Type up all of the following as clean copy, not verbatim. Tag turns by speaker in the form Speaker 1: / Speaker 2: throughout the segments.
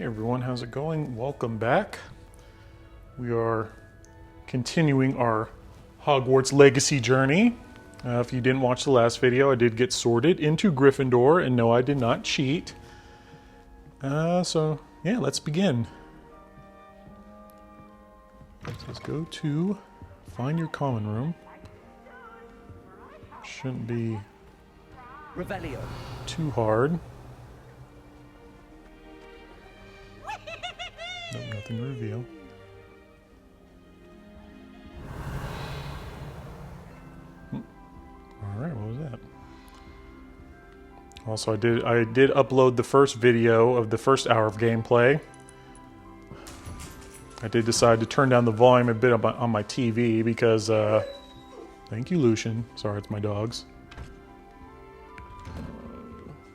Speaker 1: Hey everyone, how's it going? Welcome back. We are continuing our Hogwarts legacy journey. If you didn't watch the last video, I did get sorted into Gryffindor, and no, I did not cheat. So yeah, let's begin. Let's go to find your common room. Shouldn't be
Speaker 2: Revelio.
Speaker 1: too hard. Nope, nothing to reveal. Alright, what was that? Also, I did upload the first video of the first hour of gameplay. I did decide to turn down the volume a bit on my TV because, thank you, Lucian. Sorry, it's my dogs.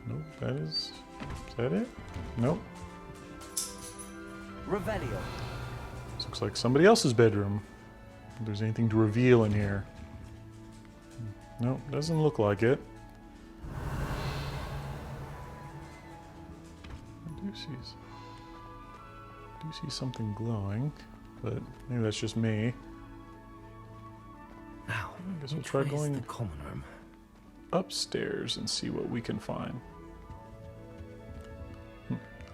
Speaker 1: Nope, is that it? Nope.
Speaker 2: Revelio.
Speaker 1: This looks like somebody else's bedroom. If there's anything to reveal in here. Nope, doesn't look like it. I do see something glowing, but maybe that's just me.
Speaker 2: Now,
Speaker 1: I guess we'll try going
Speaker 2: the common room.
Speaker 1: upstairs and see what we can find.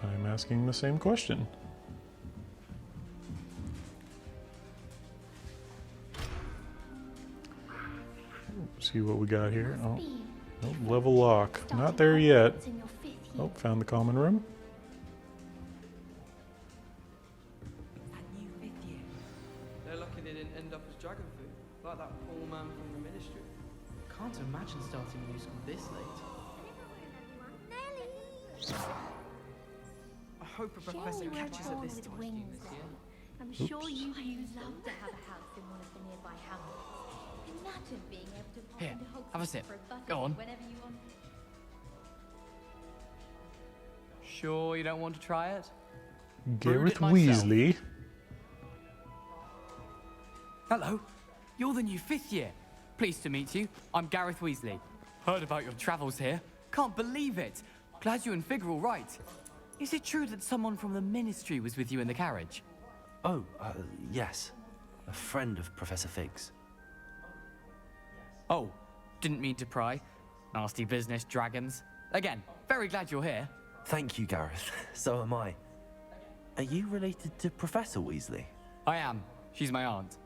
Speaker 1: I'm asking the same question. See what we got here. Oh, nope, level lock. Not there yet. Oh, found the common room.
Speaker 3: They're lucky they didn't end up as dragon food, like that poor man from the ministry.
Speaker 4: Can't imagine starting new school this late.
Speaker 3: I hope a professor catches at this time this year.
Speaker 5: I'm sure you'd love to have a house in one of the nearby hamlets. Imagine being able to pop
Speaker 4: Here,
Speaker 5: into Hogwarts
Speaker 4: have a sip.
Speaker 5: for a button
Speaker 4: Go on.
Speaker 5: whenever you want.
Speaker 4: Sure you don't want to try it?
Speaker 1: Gareth
Speaker 4: myself.
Speaker 1: Weasley.
Speaker 4: Hello, you're the new 5th year. Pleased to meet you. I'm Gareth Weasley. Heard about your travels here. Can't believe it. Glad you and Fig are all right. Is it true that someone from the ministry was with you in the carriage?
Speaker 2: Oh, yes. A friend of Professor Fig's.
Speaker 4: Oh, didn't mean to pry. Nasty business, dragons. Again, very glad you're here.
Speaker 2: Thank you, Gareth. So am I. Are you related to Professor Weasley?
Speaker 4: I am. She's my aunt.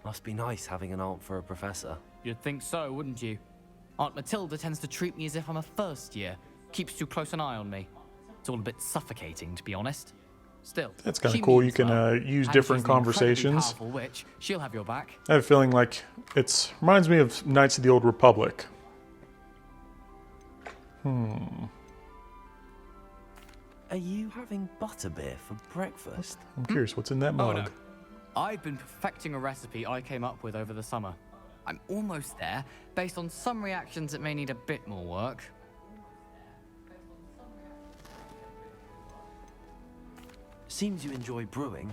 Speaker 2: Must be nice having an aunt for a professor.
Speaker 4: You'd think so, wouldn't you? Aunt Matilda tends to treat me as if I'm a first year. Keeps too close an eye on me. It's all a bit suffocating, to be honest. Still,
Speaker 1: That's kind
Speaker 4: she
Speaker 1: of cool. You
Speaker 4: means
Speaker 1: can
Speaker 4: well.
Speaker 1: use
Speaker 4: And
Speaker 1: different
Speaker 4: she's an incredibly
Speaker 1: conversations.
Speaker 4: powerful witch. She'll have your back.
Speaker 1: I have a feeling like reminds me of Knights of the Old Republic.
Speaker 2: Are you having butterbeer for breakfast?
Speaker 1: I'm curious, what's in that
Speaker 4: Oh,
Speaker 1: mug?
Speaker 4: no. I've been perfecting a recipe I came up with over the summer. I'm almost there, based on some reactions that may need a bit more work.
Speaker 2: Seems you enjoy brewing.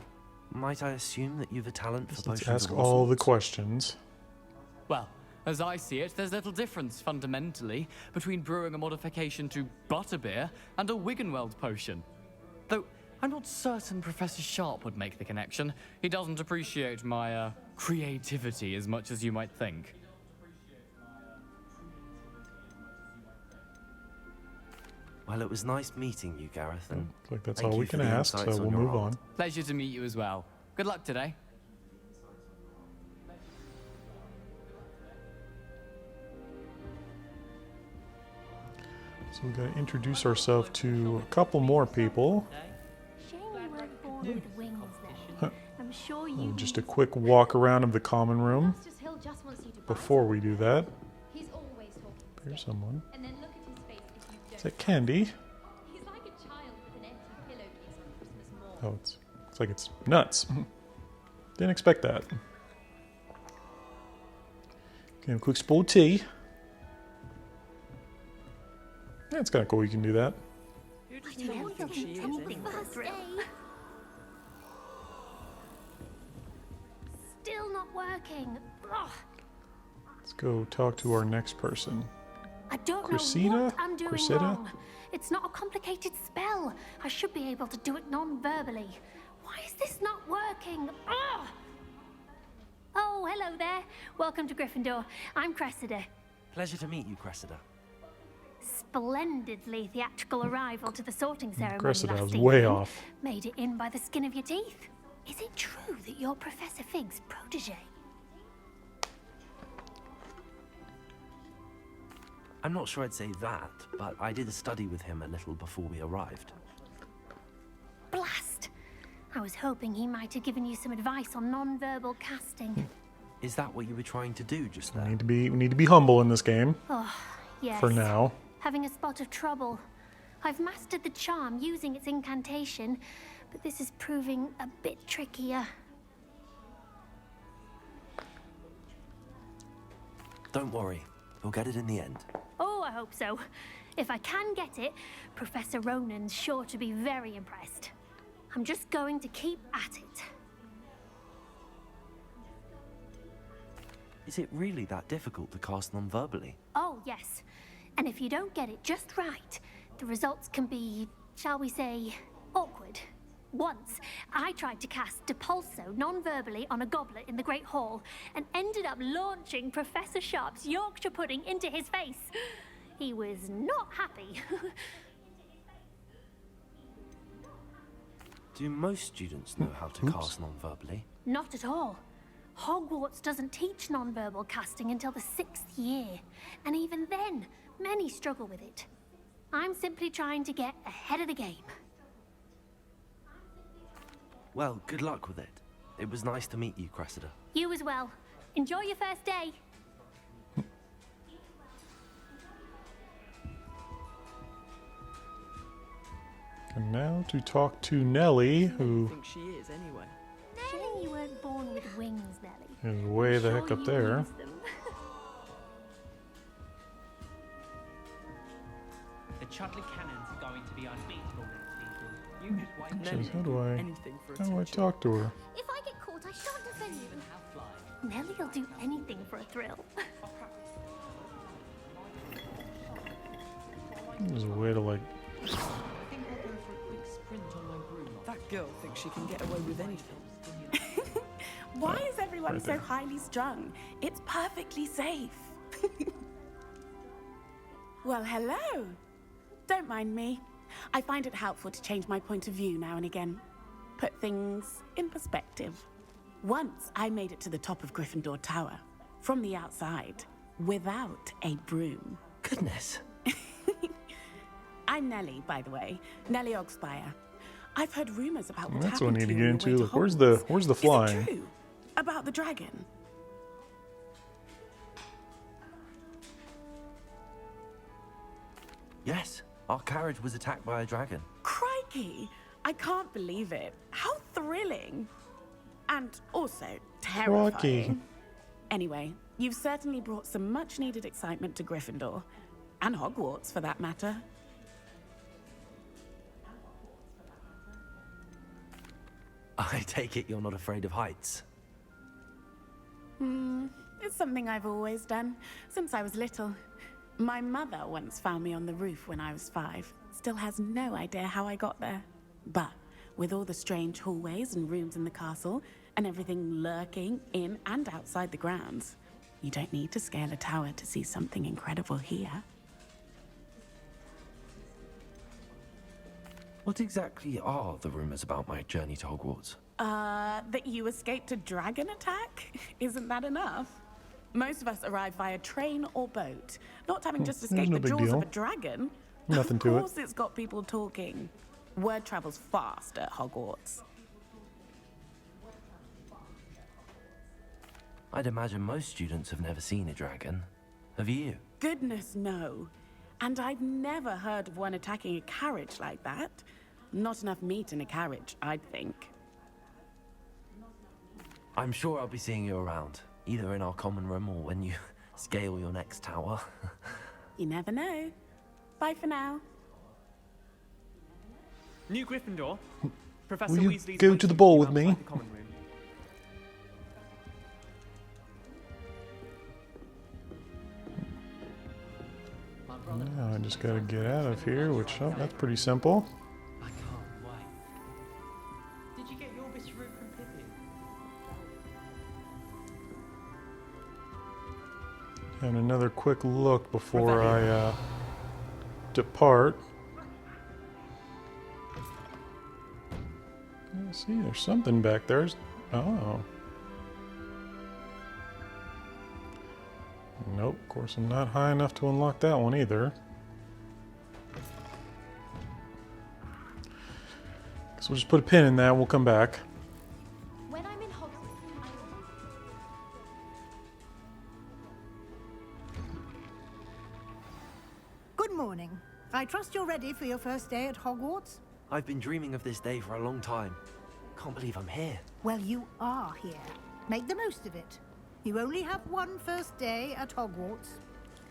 Speaker 2: Might I assume that you've a talent for
Speaker 1: Let's
Speaker 2: potions
Speaker 1: ask
Speaker 2: of
Speaker 1: all the
Speaker 2: sorts?
Speaker 1: questions.
Speaker 4: Well, as I see it, there's little difference, fundamentally, between brewing a modification to butterbeer and a Wiggenweld potion. Though, I'm not certain Professor Sharp would make the connection. He doesn't appreciate my, creativity as much as you might think.
Speaker 2: Well, it was nice meeting you, Gareth. And
Speaker 1: Looks like that's
Speaker 2: thank
Speaker 1: all
Speaker 2: you
Speaker 1: we
Speaker 2: for
Speaker 1: can
Speaker 2: the
Speaker 1: ask, so
Speaker 2: insights
Speaker 1: we'll
Speaker 2: on your
Speaker 1: move
Speaker 2: aunt.
Speaker 1: on.
Speaker 4: Pleasure to meet you as well. Good luck today.
Speaker 1: So we got to introduce ourselves to a couple more people.
Speaker 5: Shame you weren't born with wings then. I'm sure you.
Speaker 1: Just a quick walk around of the common room.
Speaker 5: Justice Hill just wants you to buy
Speaker 1: Before we do that,
Speaker 5: He's always talking.
Speaker 1: there's someone.
Speaker 5: And then look at his face if you don't.
Speaker 1: Is that Candy?
Speaker 5: He's like a child with an empty pillowcase on Christmas morn.
Speaker 1: Oh, it's like it's nuts. Didn't expect that. Okay, a quick spool of tea. Yeah, it's kind of cool you can do that.
Speaker 3: Who does Tia think she is anyway?
Speaker 5: First day. Still not working. Ugh.
Speaker 1: Let's go talk to our next person.
Speaker 5: I don't
Speaker 1: Cressida?
Speaker 5: know what I'm doing
Speaker 1: Cressida?
Speaker 5: wrong. It's not a complicated spell. I should be able to do it non-verbally. Why is this not working? Ugh! Oh, hello there. Welcome to Gryffindor. I'm Cressida.
Speaker 2: Pleasure to meet you, Cressida.
Speaker 5: Splendidly theatrical arrival to the sorting ceremony
Speaker 1: Cressida
Speaker 5: last
Speaker 1: was
Speaker 5: evening.
Speaker 1: way off.
Speaker 5: Made it in by the skin of your teeth. Is it true that you're Professor Fig's protege?
Speaker 2: I'm not sure I'd say that, but I did a study with him a little before we arrived.
Speaker 5: Blast! I was hoping he might have given you some advice on non-verbal casting.
Speaker 2: Is that what you were trying to do just
Speaker 1: We
Speaker 2: there?
Speaker 1: need to be humble in this game
Speaker 5: Oh, yes.
Speaker 1: for now.
Speaker 5: Having a spot of trouble. I've mastered the charm using its incantation, but this is proving a bit trickier.
Speaker 2: Don't worry, we'll get it in the end.
Speaker 5: Oh, I hope so. If I can get it, Professor Ronan's sure to be very impressed. I'm just going to keep at it.
Speaker 2: Is it really that difficult to cast non-verbally?
Speaker 5: Oh, yes. And if you don't get it just right, the results can be, shall we say, awkward. Once, I tried to cast Depulso non-verbally on a goblet in the Great Hall and ended up launching Professor Sharp's Yorkshire pudding into his face. He was not happy.
Speaker 2: Do most students know how to cast non-verbally?
Speaker 5: Not at all. Hogwarts doesn't teach non-verbal casting until the 6th year. And even then, many struggle with it. I'm simply trying to get ahead of the game.
Speaker 2: Well, good luck with it. It was nice to meet you, Cressida.
Speaker 5: You as well. Enjoy your first day.
Speaker 1: And now to talk to Nellie,
Speaker 3: I
Speaker 1: who
Speaker 3: think she is anyway.
Speaker 5: Shame you weren't born with wings, Nellie.
Speaker 1: is way the
Speaker 5: Sure
Speaker 1: heck up
Speaker 5: you
Speaker 1: there.
Speaker 5: use them.
Speaker 6: The Chudley Cannons are going to be unbeatable next season. You just wait.
Speaker 1: Says,
Speaker 3: Nelly
Speaker 1: how
Speaker 3: would
Speaker 1: do I-
Speaker 3: anything for
Speaker 1: How do I
Speaker 3: attention.
Speaker 1: talk to her?
Speaker 5: If I get caught, I shan't defend you.
Speaker 6: Even have flying.
Speaker 5: Nellie'll do anything for a thrill.
Speaker 1: There's a way to like.
Speaker 6: I think I'll go for a quick sprint on my broom.
Speaker 3: That girl thinks she can get away with anything.
Speaker 7: Why is everyone
Speaker 1: right
Speaker 7: so
Speaker 1: there.
Speaker 7: highly strung? It's perfectly safe. Well, hello. Don't mind me. I find it helpful to change my point of view now and again. Put things in perspective. Once I made it to the top of Gryffindor Tower, from the outside, without a broom.
Speaker 2: Goodness.
Speaker 7: I'm Nellie, by the way. Nellie Ogspire. I've heard rumors about what
Speaker 1: That's what
Speaker 7: happened
Speaker 1: I need to
Speaker 7: to you
Speaker 1: get
Speaker 7: on
Speaker 1: into.
Speaker 7: your way
Speaker 1: Look,
Speaker 7: to
Speaker 1: where's
Speaker 7: Hogwarts.
Speaker 1: the
Speaker 7: Is
Speaker 1: flying?
Speaker 7: it true? About the dragon?
Speaker 2: Yes, our carriage was attacked by a dragon.
Speaker 7: Crikey! I can't believe it. How thrilling! And also terrifying.
Speaker 1: Crikey.
Speaker 7: Anyway, you've certainly brought some much-needed excitement to Gryffindor. And Hogwarts, for that matter.
Speaker 2: I take it you're not afraid of heights.
Speaker 7: It's something I've always done, since I was little. My mother once found me on the roof when I was 5. Still has no idea how I got there. But with all the strange hallways and rooms in the castle, and everything lurking in and outside the grounds, you don't need to scale a tower to see something incredible here.
Speaker 2: What exactly are the rumors about my journey to Hogwarts?
Speaker 7: That you escaped a dragon attack? Isn't that enough? Most of us arrive via train or boat, not having just
Speaker 1: there's
Speaker 7: escaped
Speaker 1: no
Speaker 7: the
Speaker 1: big
Speaker 7: jaws
Speaker 1: deal.
Speaker 7: of a dragon.
Speaker 1: Nothing to it.
Speaker 7: Of course it's got people talking. Word travels fast at Hogwarts.
Speaker 2: I'd imagine most students have never seen a dragon. Have you?
Speaker 7: Goodness, no. And I've never heard of one attacking a carriage like that. Not enough meat in a carriage, I'd think.
Speaker 2: I'm sure I'll be seeing you around, either in our common room or when you scale your next tower.
Speaker 7: You never know. Bye for now.
Speaker 6: New Gryffindor. Professor
Speaker 1: Will you
Speaker 6: Weasley's
Speaker 1: go
Speaker 6: waiting
Speaker 1: to the
Speaker 6: for
Speaker 1: ball
Speaker 6: you
Speaker 1: with
Speaker 6: outside
Speaker 1: me?
Speaker 6: the common room.
Speaker 1: Now I just gotta get out of here, which, oh, that's pretty simple.
Speaker 6: I can't wait. Did you get your bit of root from Pippin?
Speaker 1: And another quick look before I depart. Let's see, there's something back there. Oh. Nope, of course I'm not high enough to unlock that one either. So we'll just put a pin in that and we'll come back.
Speaker 5: When I'm in Hogwarts,
Speaker 8: Good morning. I trust you're ready for your first day at Hogwarts?
Speaker 2: I've been dreaming of this day for a long time. Can't believe I'm here.
Speaker 8: Well, you are here. Make the most of it. You only have one first day at Hogwarts.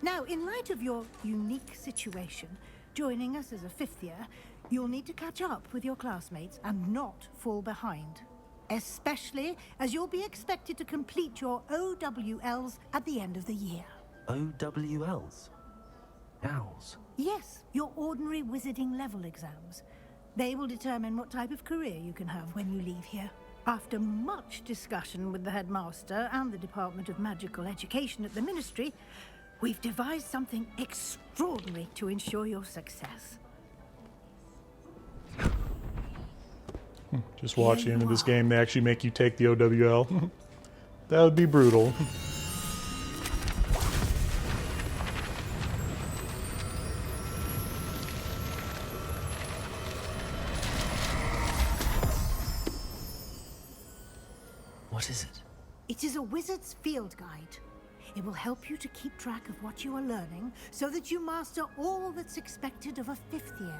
Speaker 8: Now, in light of your unique situation, joining us as a fifth year, you'll need to catch up with your classmates and not fall behind. Especially as you'll be expected to complete your OWLs at the end of the year.
Speaker 2: OWLs? Owls?
Speaker 8: Yes, your ordinary wizarding level exams. They will determine what type of career you can have when you leave here. After much discussion with the headmaster and the Department of Magical Education at the Ministry, we've devised something extraordinary to ensure your success.
Speaker 1: Just watch the end of this game, they actually make you take the OWL. That would be brutal.
Speaker 2: What is it?
Speaker 8: It is a wizard's field guide. It will help you to keep track of what you are learning so that you master all that's expected of a fifth year.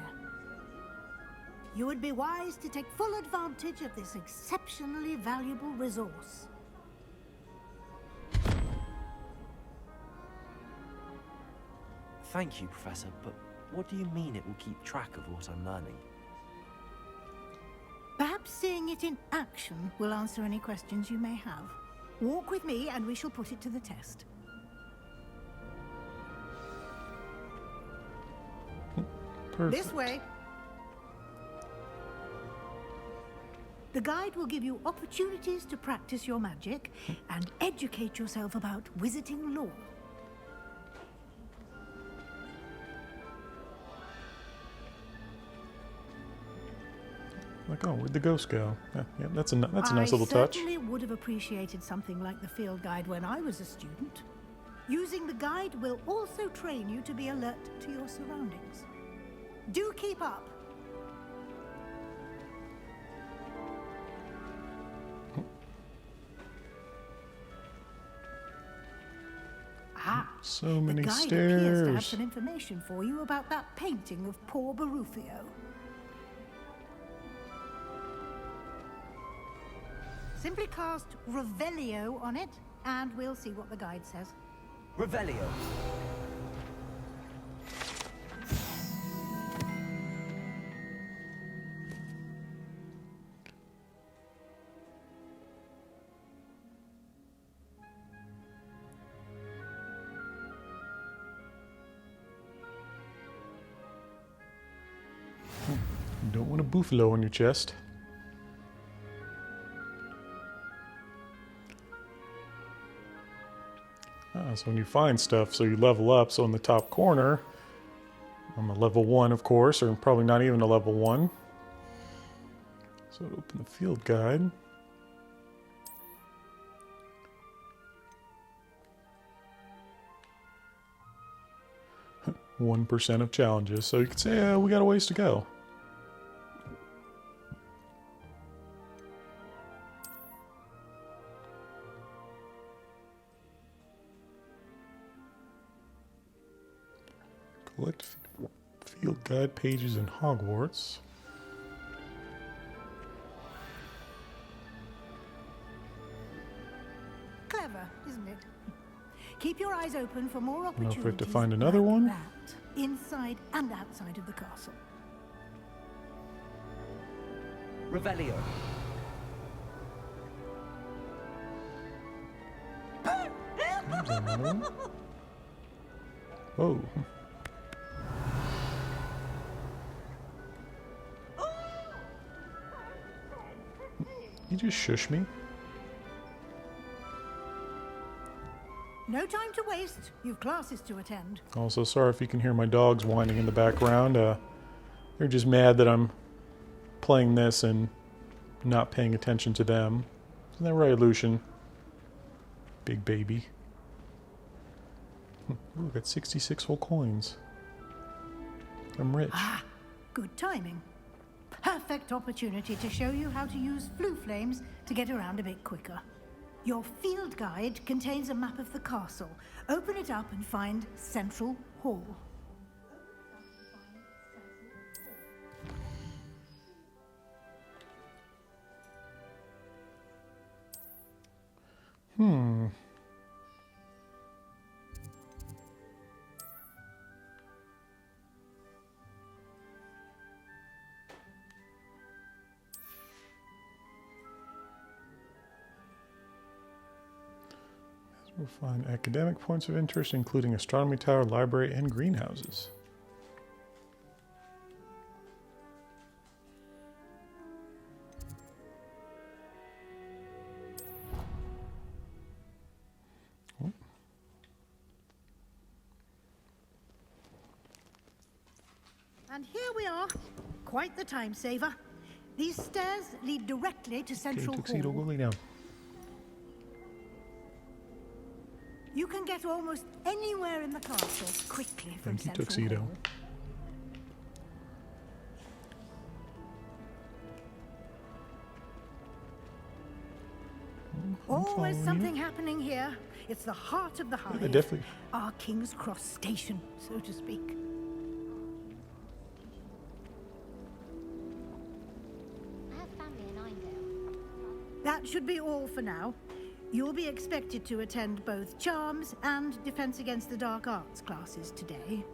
Speaker 8: You would be wise to take full advantage of this exceptionally valuable resource.
Speaker 2: Thank you, Professor, but what do you mean it will keep track of what I'm learning?
Speaker 8: Perhaps seeing it in action will answer any questions you may have. Walk with me and we shall put it to the test.
Speaker 1: Perfect.
Speaker 8: This way. The guide will give you opportunities to practice your magic and educate yourself about wizarding lore.
Speaker 1: Like, oh, where'd the ghost go? Yeah, that's a nice little touch.
Speaker 8: I certainly would have appreciated something like the field guide when I was a student. Using the guide will also train you to be alert to your surroundings. Do keep up.
Speaker 1: So many
Speaker 8: the guide appears to have
Speaker 1: stairs.
Speaker 8: some information for you about that painting of poor Barufio. Simply cast Revelio on it, and we'll see what the guide says.
Speaker 2: Revelio.
Speaker 1: You don't want a buffalo on your chest. So when you find stuff, so you level up. So in the top corner, I'm a level 1, of course, or probably not even a level 1. So open the field guide. Huh, 1% of challenges. So you could say, we got a ways to go. Collect field guide pages in Hogwarts.
Speaker 8: Clever, isn't it? Keep your eyes open for more
Speaker 1: know
Speaker 8: opportunities.
Speaker 1: if we have to find another
Speaker 8: like
Speaker 1: one.
Speaker 8: that, inside and outside of the castle.
Speaker 2: Revelio.
Speaker 1: There's another one. Oh. just shush me?
Speaker 8: No time to waste. You've classes to attend.
Speaker 1: Also, sorry if you can hear my dogs whining in the background. They're just mad that I'm playing this and not paying attention to them. Isn't that right, Lucian? Big baby. Ooh, got 66 whole coins. I'm rich.
Speaker 8: Ah, good timing. Perfect opportunity to show you how to use flue flames to get around a bit quicker. Your field guide contains a map of the castle. Open it up and find Central Hall.
Speaker 1: We'll find academic points of interest, including astronomy tower, library, and greenhouses.
Speaker 8: And here we are. Quite the time saver. These stairs lead directly to
Speaker 1: Okay,
Speaker 8: Central
Speaker 1: Tuxedo,
Speaker 8: Hall.
Speaker 1: go lay down.
Speaker 8: You can get almost anywhere in the castle quickly from
Speaker 1: Thank you,
Speaker 8: Central
Speaker 1: Tuxedo.
Speaker 8: Hall. Always
Speaker 1: following
Speaker 8: something happening here. It's the heart of the
Speaker 1: Yeah,
Speaker 8: hive.
Speaker 1: definitely.
Speaker 8: Our King's Cross station, so to speak.
Speaker 5: I have family in Eindale.
Speaker 8: That should be all for now. You'll be expected to attend both Charms and Defense Against the Dark Arts classes today.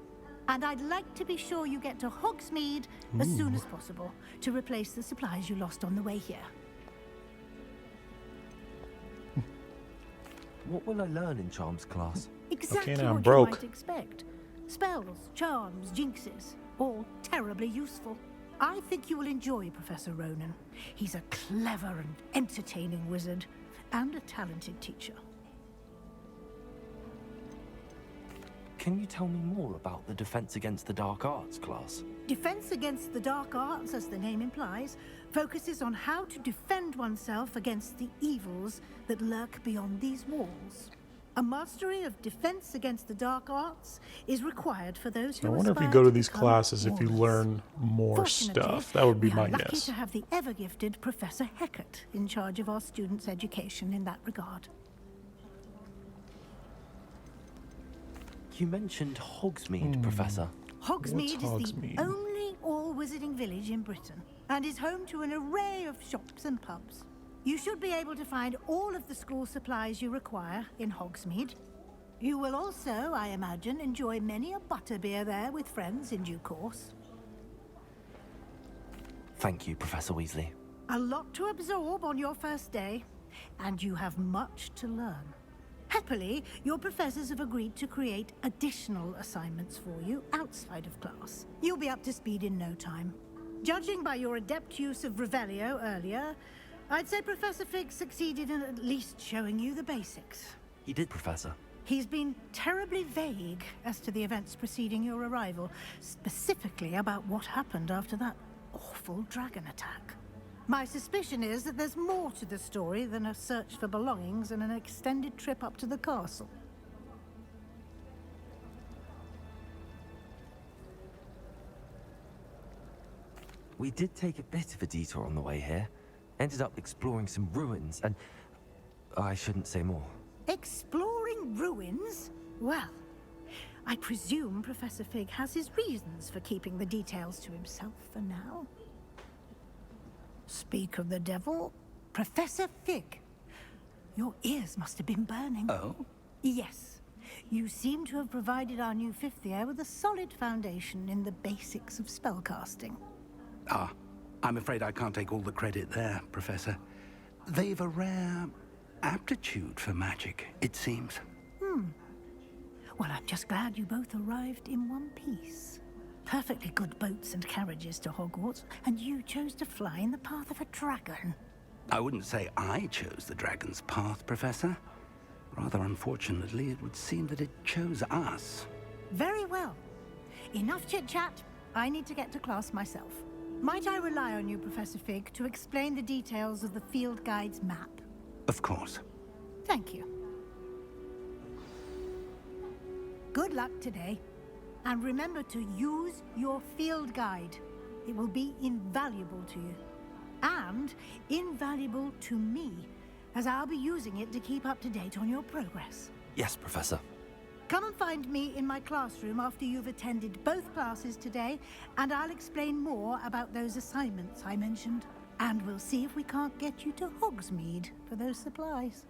Speaker 8: And I'd like to be sure you get to Hogsmeade as soon as possible to replace the supplies you lost on the way here.
Speaker 2: What will I learn in Charms class?
Speaker 8: Exactly
Speaker 1: now I'm
Speaker 8: what
Speaker 1: broke.
Speaker 8: you might expect. Spells, charms, jinxes, all terribly useful. I think you will enjoy Professor Ronan. He's a clever and entertaining wizard, and a talented teacher.
Speaker 2: Can you tell me more about the Defense Against the Dark Arts class?
Speaker 8: Defense Against the Dark Arts, as the name implies, focuses on how to defend oneself against the evils that lurk beyond these walls. A mastery of Defense Against the Dark Arts is required for those who
Speaker 1: I wonder if you
Speaker 8: aspire
Speaker 1: go to
Speaker 8: to
Speaker 1: these
Speaker 8: become
Speaker 1: classes if you
Speaker 8: warriors.
Speaker 1: learn more
Speaker 8: Fortunately,
Speaker 1: stuff. That would be
Speaker 8: we
Speaker 1: my
Speaker 8: are lucky
Speaker 1: guess.
Speaker 8: to have the ever-gifted Professor Hecat in charge of our students' education in that regard.
Speaker 2: You mentioned Hogsmeade, Professor.
Speaker 8: Hogsmeade
Speaker 1: What's
Speaker 8: is the
Speaker 1: Hogsmeade?
Speaker 8: only all-wizarding village in Britain and is home to an array of shops and pubs. You should be able to find all of the school supplies you require in Hogsmeade. You will also, I imagine, enjoy many a butterbeer there with friends in due course.
Speaker 2: Thank you, Professor Weasley.
Speaker 8: A lot to absorb on your first day, and you have much to learn. Happily, your professors have agreed to create additional assignments for you outside of class. You'll be up to speed in no time. Judging by your adept use of Revelio earlier, I'd say Professor Fig succeeded in at least showing you the basics.
Speaker 2: He did, Professor.
Speaker 8: He's been terribly vague as to the events preceding your arrival, specifically about what happened after that awful dragon attack. My suspicion is that there's more to the story than a search for belongings and an extended trip up to the castle.
Speaker 2: We did take a bit of a detour on the way here. Ended up exploring some ruins and... I shouldn't say more.
Speaker 8: Exploring ruins? Well, I presume Professor Fig has his reasons for keeping the details to himself for now. Speak of the devil, Professor Fig. Your ears must have been burning.
Speaker 9: Oh?
Speaker 8: Yes. You seem to have provided our new fifth year with a solid foundation in the basics of spellcasting.
Speaker 9: Ah, I'm afraid I can't take all the credit there, Professor. They've a rare aptitude for magic, it seems.
Speaker 8: Well, I'm just glad you both arrived in one piece. Perfectly good boats and carriages to Hogwarts, and you chose to fly in the path of a dragon.
Speaker 9: I wouldn't say I chose the dragon's path, Professor. Rather unfortunately, it would seem that it chose us.
Speaker 8: Very well. Enough chit-chat. I need to get to class myself. Might I rely on you, Professor Fig, to explain the details of the field guide's map?
Speaker 9: Of course.
Speaker 8: Thank you. Good luck today. And remember to use your field guide. It will be invaluable to you. And invaluable to me, as I'll be using it to keep up to date on your progress.
Speaker 2: Yes, Professor.
Speaker 8: Come and find me in my classroom after you've attended both classes today, and I'll explain more about those assignments I mentioned. And we'll see if we can't get you to Hogsmeade for those supplies.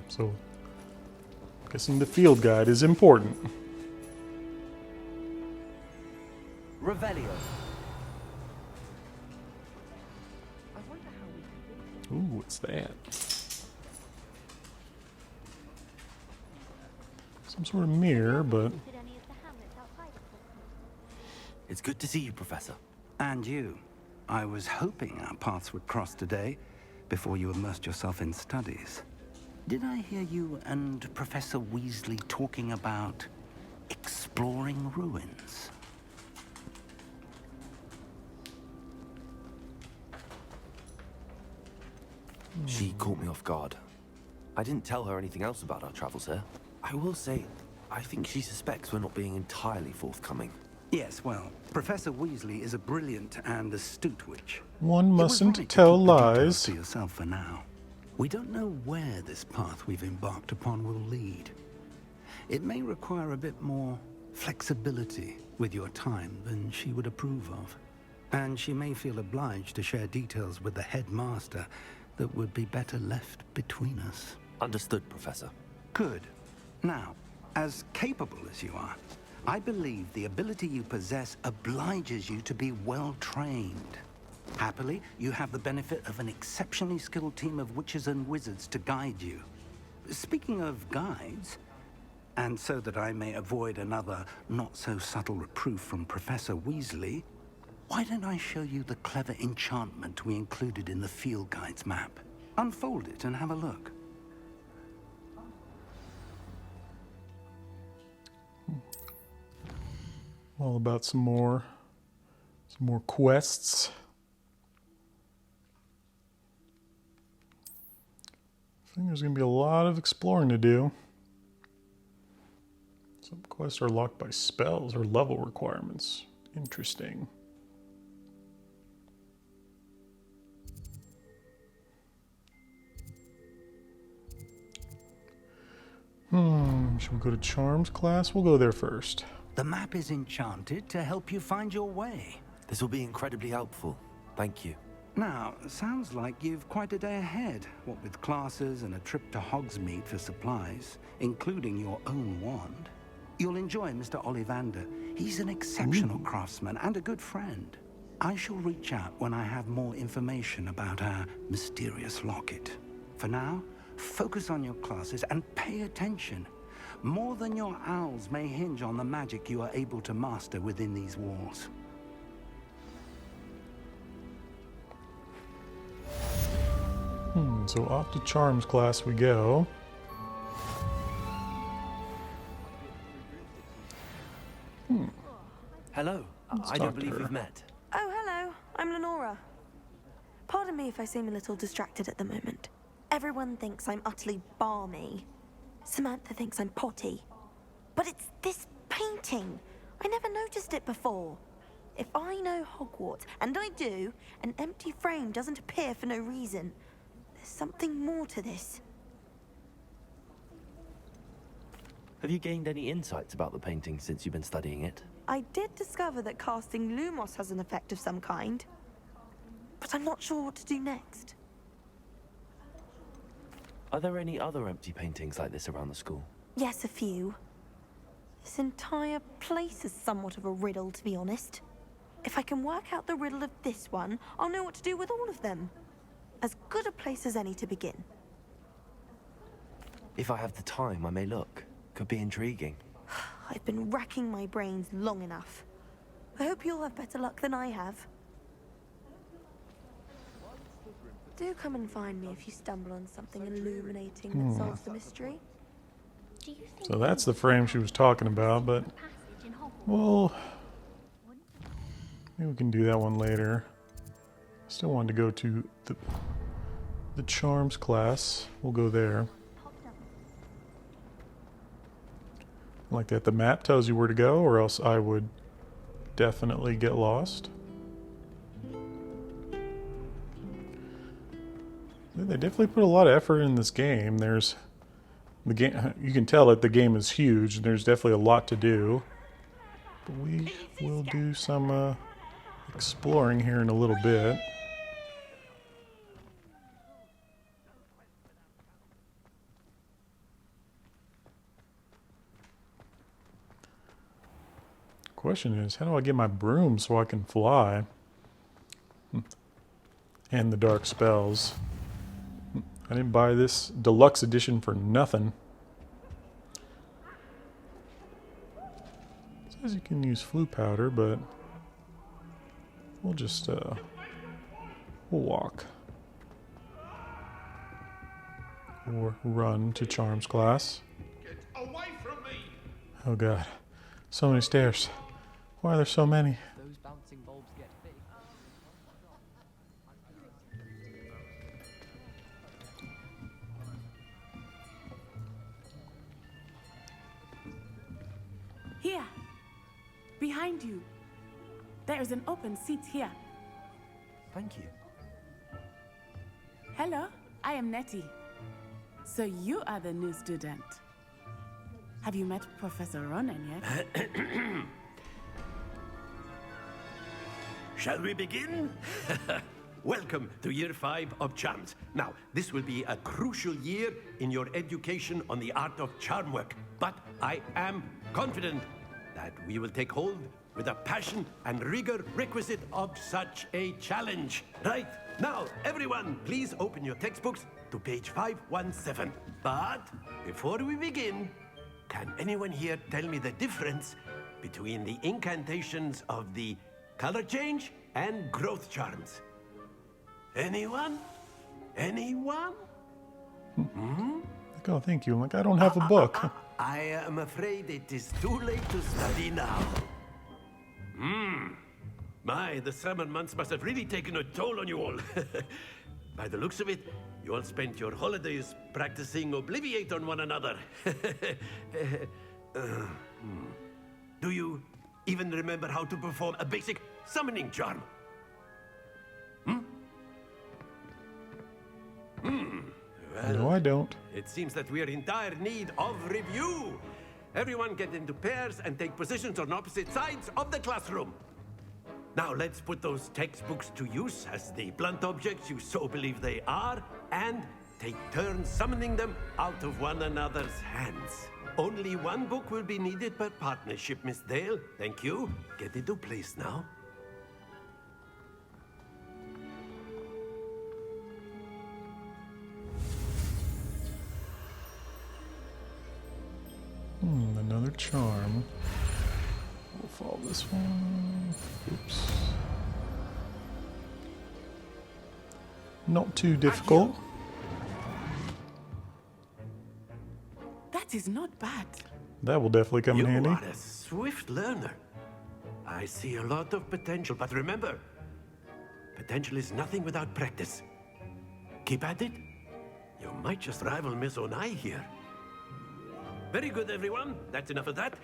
Speaker 1: So, guessing the field guide is important.
Speaker 2: Revelio.
Speaker 1: Ooh, what's that? Some sort of mirror, but...
Speaker 2: It's good to see you, Professor.
Speaker 9: And you. I was hoping our paths would cross today, before you immersed yourself in studies. Did I hear you and Professor Weasley talking about exploring ruins?
Speaker 2: She caught me off guard. I didn't tell her anything else about our travels here. I will say, I think she suspects we're not being entirely forthcoming.
Speaker 9: Yes, well, Professor Weasley is a brilliant and astute witch.
Speaker 1: One
Speaker 9: It was
Speaker 1: mustn't
Speaker 9: right to
Speaker 1: tell
Speaker 9: keep the details
Speaker 1: lies.
Speaker 9: to yourself for now. We don't know where this path we've embarked upon will lead. It may require a bit more flexibility with your time than she would approve of. And she may feel obliged to share details with the headmaster that would be better left between us.
Speaker 2: Understood, Professor.
Speaker 9: Good. Now, as capable as you are, I believe the ability you possess obliges you to be well trained. Happily, you have the benefit of an exceptionally skilled team of witches and wizards to guide you. Speaking of guides, and so that I may avoid another not-so-subtle reproof from Professor Weasley, why don't I show you the clever enchantment we included in the field guide's map? Unfold it and have a look.
Speaker 1: All about some more quests. I think there's going to be a lot of exploring to do. Some quests are locked by spells or level requirements. Interesting. Should we go to Charms class? We'll go there first.
Speaker 9: The map is enchanted to help you find your way.
Speaker 2: This will be incredibly helpful. Thank you.
Speaker 9: Now, sounds like you've quite a day ahead, what with classes and a trip to Hogsmeade for supplies, including your own wand. You'll enjoy Mr. Ollivander. He's an exceptional craftsman and a good friend. I shall reach out when I have more information about our mysterious locket. For now, focus on your classes and pay attention. More than your owls may hinge on the magic you are able to master within these walls.
Speaker 1: So off to Charms class we go.
Speaker 2: Hello. I don't believe we've met.
Speaker 10: Oh, hello. I'm Lenora. Pardon me if I seem a little distracted at the moment. Everyone thinks I'm utterly balmy. Samantha thinks I'm potty. But it's this painting. I never noticed it before. If I know Hogwarts, and I do, an empty frame doesn't appear for no reason. There's something more to this.
Speaker 2: Have you gained any insights about the painting since you've been studying it?
Speaker 10: I did discover that casting Lumos has an effect of some kind. But I'm not sure what to do next.
Speaker 2: Are there any other empty paintings like this around the school?
Speaker 10: Yes, a few. This entire place is somewhat of a riddle, to be honest. If I can work out the riddle of this one, I'll know what to do with all of them. As good a place as any to begin.
Speaker 2: If I have the time, I may look. Could be intriguing.
Speaker 10: I've been racking my brains long enough. I hope you'll have better luck than I have. Do come and find me if you stumble on something illuminating that solves the mystery.
Speaker 5: Do you think
Speaker 1: So that's the frame she was talking about, but
Speaker 5: passage in Hogwarts?
Speaker 1: well, maybe we can do that one later. Still wanted to go to the charms class. We'll go there.
Speaker 5: Popped up.
Speaker 1: Like that, the map tells you where to go, or else I would definitely get lost. They definitely put a lot of effort in this game. There's the game. You can tell that the game is huge. There's definitely a lot to do. But we will do some exploring here in a little bit. Question is, how do I get my broom so I can fly? And the dark spells. I didn't buy this deluxe edition for nothing. It says you can use flu powder, but we'll just we'll walk or run to charms class.
Speaker 11: Get away from me!
Speaker 1: Oh god, so many stairs. Why are there so many?
Speaker 4: Those bouncing bulbs get big.
Speaker 7: Here. Behind you. There is an open seat here.
Speaker 2: Thank you.
Speaker 7: Hello, I am Nettie. So you are the new student. Have you met Professor Ronan yet?
Speaker 11: Shall we begin? Welcome to Year 5 of Charms. Now, this will be a crucial year in your education on the art of charm work. But I am confident that we will take hold with the passion and rigor requisite of such a challenge. Right, now, everyone, please open your textbooks to page 517. But before we begin, can anyone here tell me the difference between the incantations of the color change and growth charms? Anyone? Anyone?
Speaker 1: Like, oh, thank you. I'm like, I don't have a book.
Speaker 11: I am afraid it is too late to study now. My, the summer months must have really taken a toll on you all. By the looks of it, you all spent your holidays practicing Obliviate on one another. Do you even remember how to perform a basic summoning charm? Well,
Speaker 1: No, I don't.
Speaker 11: it seems that we are in dire need of review. Everyone get into pairs and take positions on opposite sides of the classroom. Now let's put those textbooks to use as the blunt objects you so believe they are, and take turns summoning them out of one another's hands. Only one book will be needed per partnership, Miss Dale. Thank you. Get into place now.
Speaker 1: Another charm. We'll follow this one. Oops. Not too difficult.
Speaker 7: That is not bad.
Speaker 1: That will definitely come in
Speaker 11: You
Speaker 1: handy.
Speaker 11: are a swift learner. I see a lot of potential, but remember, potential is nothing without practice. Keep at it. You might just rival Miss Onai here. Very good, everyone. That's enough of that.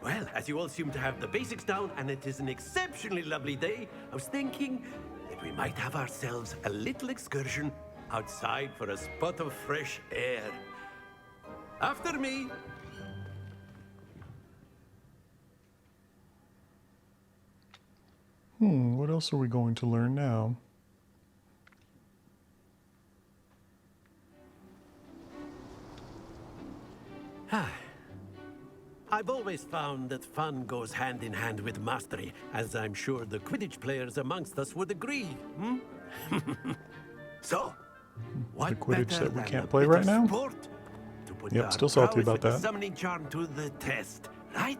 Speaker 11: Well, as you all seem to have the basics down, and it is an exceptionally lovely day, I was thinking that we might have ourselves a little excursion outside for a spot of fresh air. After me.
Speaker 1: What else are we going to learn now?
Speaker 11: I've always found that fun goes hand in hand with mastery, as I'm sure the Quidditch players amongst us would agree. So, what
Speaker 1: Quidditch
Speaker 11: better
Speaker 1: that we
Speaker 11: than
Speaker 1: can't
Speaker 11: a
Speaker 1: play
Speaker 11: bit
Speaker 1: right
Speaker 11: of
Speaker 1: now?
Speaker 11: sport to put
Speaker 1: Yep,
Speaker 11: our
Speaker 1: still salty
Speaker 11: prowess
Speaker 1: about
Speaker 11: with the
Speaker 1: that.
Speaker 11: summoning charm to the test. right?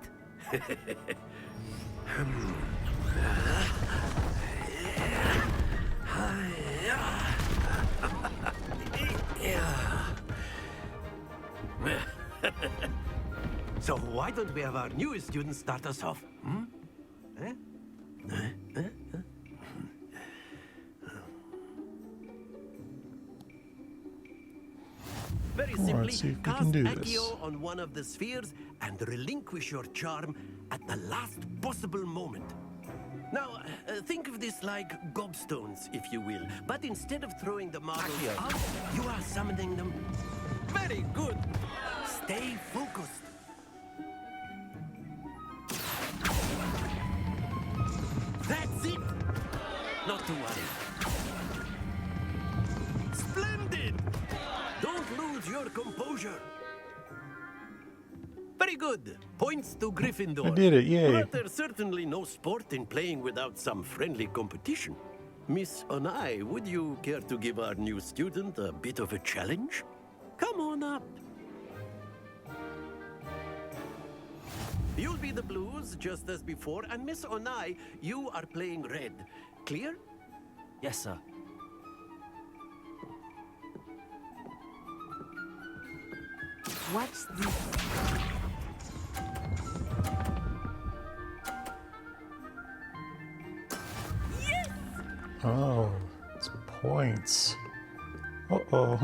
Speaker 11: So why don't we have our newest student start us off? Hmm? Eh? Very simply,
Speaker 1: let's see if we
Speaker 11: cast
Speaker 1: can do
Speaker 11: Accio
Speaker 1: this.
Speaker 11: on one of the spheres and relinquish your charm at the last possible moment. Now, think of this like gobstones, if you will. But instead of throwing the marbles out, you are summoning them. Very good. Stay focused. That's it. Not to worry. Splendid. Don't lose your composure. Very good. Points to Gryffindor.
Speaker 1: I did it, yay.
Speaker 11: But there's certainly no sport in playing without some friendly competition. Miss Onai, would you care to give our new student a bit of a challenge? Come on up. You'll be the blues, just as before, and Miss Onai, you are playing red. Clear?
Speaker 2: Yes, sir.
Speaker 7: What's this?
Speaker 1: Oh, it's points. Uh-oh.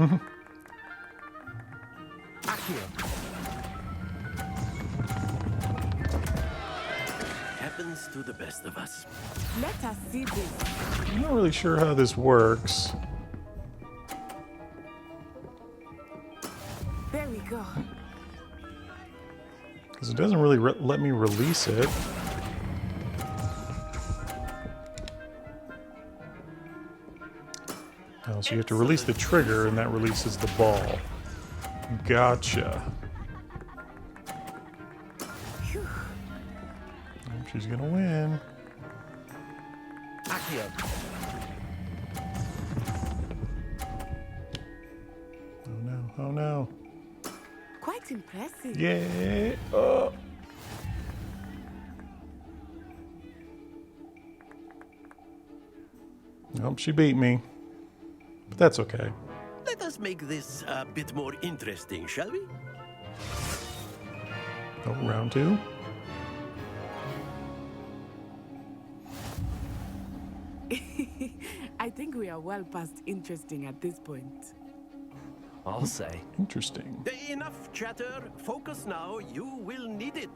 Speaker 11: Happens to the best of us.
Speaker 7: Let us see this.
Speaker 1: I'm not really sure how this works.
Speaker 7: There we go.
Speaker 1: Because it doesn't really let me release it. Oh, so you have to release the trigger and that releases the ball. Gotcha. Oh, she's gonna win. Oh no, oh no.
Speaker 7: Quite impressive.
Speaker 1: Yeah. Oh. Nope, she beat me. But that's okay.
Speaker 11: Let us make this a bit more interesting, shall we?
Speaker 1: Oh, round two.
Speaker 7: I think we are well past interesting at this point.
Speaker 2: I'll say.
Speaker 1: Interesting.
Speaker 11: Enough chatter. Focus now. You will need it.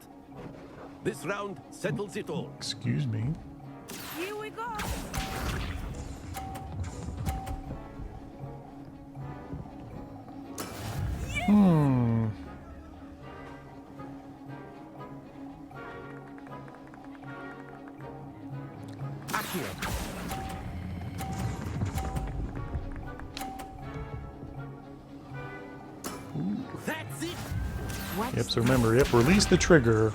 Speaker 11: This round settles it all.
Speaker 1: Excuse me.
Speaker 7: Here we go.
Speaker 1: Hmm.
Speaker 11: That's it.
Speaker 1: Yep, so remember, yep, release the trigger.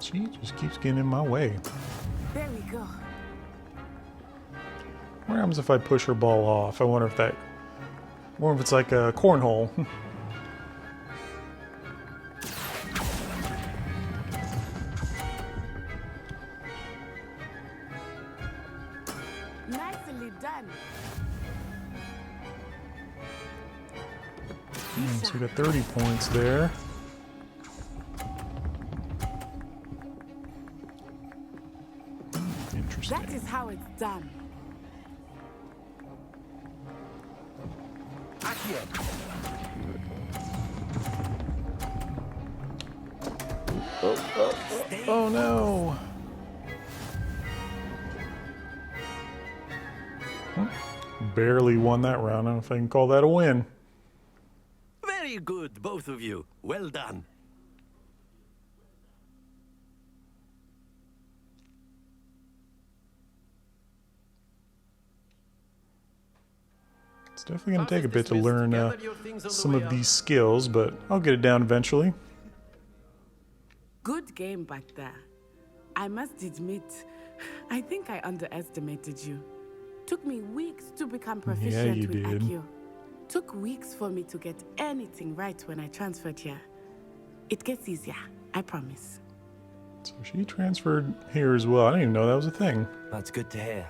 Speaker 1: She just keeps getting in my way.
Speaker 7: There we go.
Speaker 1: What happens if I push her ball off? I wonder if that... I wonder if it's like a cornhole.
Speaker 7: Nicely done.
Speaker 1: So we got 30 points there. Interesting.
Speaker 7: That is how it's done.
Speaker 1: Oh no! Barely won that round. I don't know if I can call that a win.
Speaker 11: Very good, both of you. Well done.
Speaker 1: It's definitely going to take a bit to learn some of these skills, but I'll get it down eventually.
Speaker 7: Good game back there. I must admit, I think I underestimated you. Took me weeks to become proficient
Speaker 1: you
Speaker 7: with
Speaker 1: did.
Speaker 7: Accio. Took weeks for me to get anything right when I transferred here. It gets easier, I promise.
Speaker 1: So she transferred here as well. I didn't even know that was a thing.
Speaker 2: That's good to hear.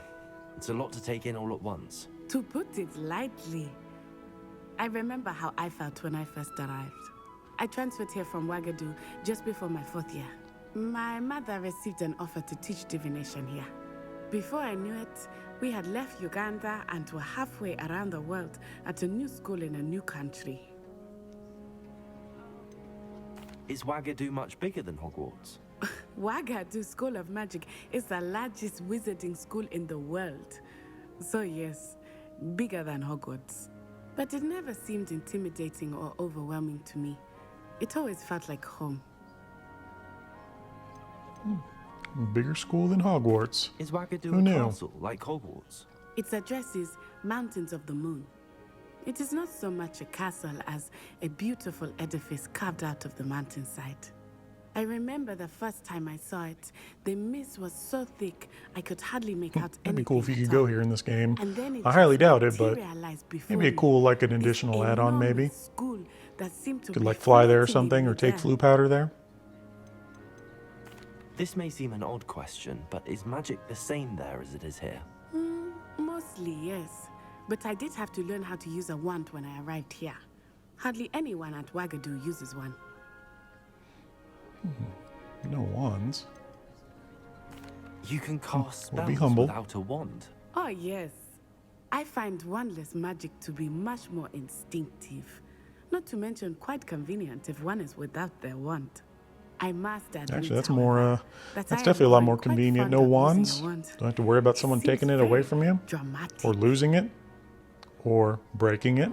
Speaker 2: It's a lot to take in all at once.
Speaker 7: To put it lightly, I remember how I felt when I first arrived. I transferred here from Wagadu just before my 4th year. My mother received an offer to teach divination here. Before I knew it, we had left Uganda and were halfway around the world at a new school in a new country.
Speaker 2: Is Wagadu much bigger than Hogwarts?
Speaker 7: Wagadu School of Magic is the largest wizarding school in the world. So yes, bigger than Hogwarts. But it never seemed intimidating or overwhelming to me. It always felt like home.
Speaker 1: Bigger school than Hogwarts.
Speaker 2: Is Wagadu
Speaker 1: Who
Speaker 2: a
Speaker 1: knew?
Speaker 2: castle like Hogwarts?
Speaker 7: Its address is Mountains of the Moon. It is not so much a castle as a beautiful edifice carved out of the mountainside. I remember the first time I saw it, the mist was so thick I could hardly make out anything.
Speaker 1: That'd be cool if you could
Speaker 7: at
Speaker 1: go
Speaker 7: all.
Speaker 1: here in this game.
Speaker 7: And then it
Speaker 1: I highly
Speaker 7: just
Speaker 1: doubt it, but
Speaker 7: materialized before
Speaker 1: maybe a
Speaker 7: me.
Speaker 1: cool, like an
Speaker 7: This
Speaker 1: additional add-on, maybe.
Speaker 7: enormous school that seemed to
Speaker 1: Could
Speaker 7: be
Speaker 1: like fly there or
Speaker 7: floating
Speaker 1: something,
Speaker 7: in
Speaker 1: or take
Speaker 7: midair.
Speaker 1: flu powder there.
Speaker 2: This may seem an odd question, but is magic the same there as it is here?
Speaker 7: Mostly, yes. But I did have to learn how to use a wand when I arrived here. Hardly anyone at Wagadu uses one.
Speaker 1: No wands.
Speaker 2: You can cast
Speaker 1: We'll be
Speaker 2: spells
Speaker 1: humble.
Speaker 2: without a wand.
Speaker 7: Oh, yes. I find wandless magic to be much more instinctive. Not to mention quite convenient if one is without their wand. I must admit,
Speaker 1: Actually, that's
Speaker 7: however,
Speaker 1: more,
Speaker 7: that
Speaker 1: that's
Speaker 7: I am
Speaker 1: definitely a lot
Speaker 7: growing
Speaker 1: more
Speaker 7: quite
Speaker 1: convenient.
Speaker 7: fond
Speaker 1: No
Speaker 7: of using
Speaker 1: wands.
Speaker 7: a wand.
Speaker 1: Don't have to worry about someone
Speaker 7: It
Speaker 1: taking
Speaker 7: seems
Speaker 1: it away
Speaker 7: very
Speaker 1: from you.
Speaker 7: dramatic.
Speaker 1: Or losing it. Or breaking it.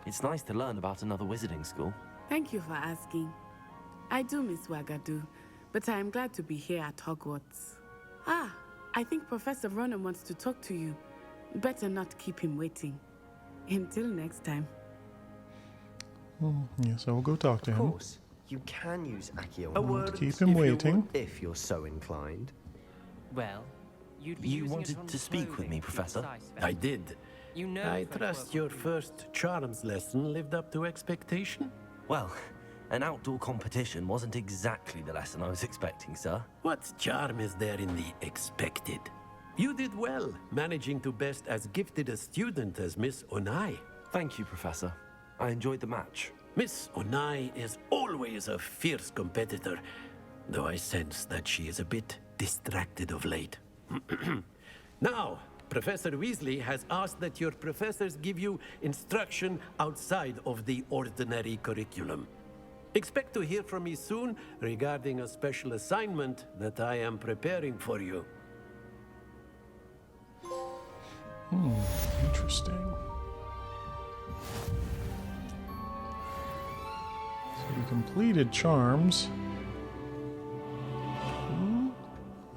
Speaker 2: It's nice to learn about another wizarding school.
Speaker 7: Thank you for asking. I do miss Wagadu, but I am glad to be here at Hogwarts. Ah, I think Professor Ronan wants to talk to you. Better not keep him waiting. Until next time.
Speaker 1: Yes, I will go talk to
Speaker 12: Of
Speaker 1: him.
Speaker 12: course, you can use Accio.
Speaker 11: A word,
Speaker 1: Keep him
Speaker 11: if you
Speaker 1: waiting.
Speaker 11: would.
Speaker 12: If you're so inclined.
Speaker 6: Well, you'd be
Speaker 2: You
Speaker 6: using it
Speaker 2: wanted
Speaker 6: on
Speaker 2: to speak with
Speaker 6: clothing,
Speaker 2: me,
Speaker 6: to be
Speaker 2: Professor?
Speaker 6: precise,
Speaker 11: I
Speaker 6: Ben.
Speaker 11: did.
Speaker 6: You know
Speaker 11: I
Speaker 6: fresh
Speaker 11: trust
Speaker 6: work
Speaker 11: your
Speaker 6: will be-
Speaker 11: first charms lesson lived up to expectation.
Speaker 2: Well, an outdoor competition wasn't exactly the lesson I was expecting, sir.
Speaker 11: What charm is there in the expected? You did well, managing to best as gifted a student as Miss Onai.
Speaker 2: Thank you, Professor. I enjoyed the match.
Speaker 11: Miss Onai is always a fierce competitor, though I sense that she is a bit distracted of late. Now, Professor Weasley has asked that your professors give you instruction outside of the ordinary curriculum. Expect to hear from me soon regarding a special assignment that I am preparing for you.
Speaker 1: Interesting. So we completed charms.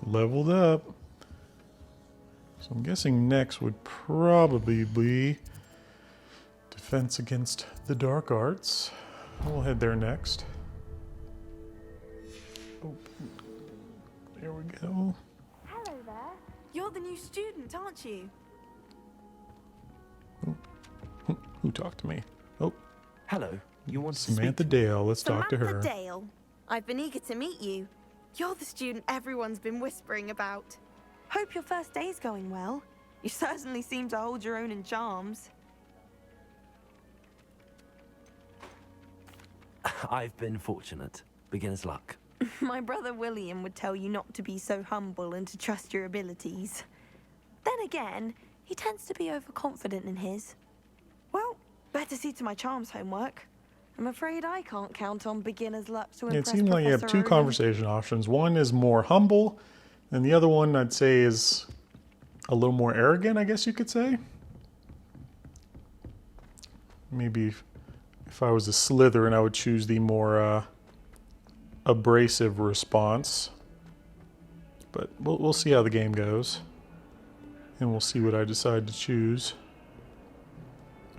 Speaker 1: Leveled up. So I'm guessing next would probably be defense against the dark arts. We'll head there next. Oh, there we go.
Speaker 10: Hello there. You're the new student, aren't you?
Speaker 1: Who talked to me? Oh,
Speaker 2: Hello. You want to
Speaker 1: Samantha
Speaker 2: speak?
Speaker 1: Dale. Let's talk to her.
Speaker 10: Samantha Dale. I've been eager to meet you. You're the student everyone's been whispering about. Hope your first day's going well. You certainly seem to hold your own in charms.
Speaker 2: I've been fortunate. Beginner's luck.
Speaker 10: My brother William would tell you not to be so humble and to trust your abilities. Then again, he tends to be overconfident in his. Well, better see to my charms homework. I'm afraid I can't count on beginner's luck to
Speaker 1: It
Speaker 10: impress
Speaker 1: seems like you have
Speaker 10: Professor
Speaker 1: two
Speaker 10: Ronan.
Speaker 1: conversation options. One is more humble, and the other one I'd say is a little more arrogant, I guess you could say. Maybe if I was a Slytherin, I would choose the more abrasive response. But we'll see how the game goes. And we'll see what I decide to choose.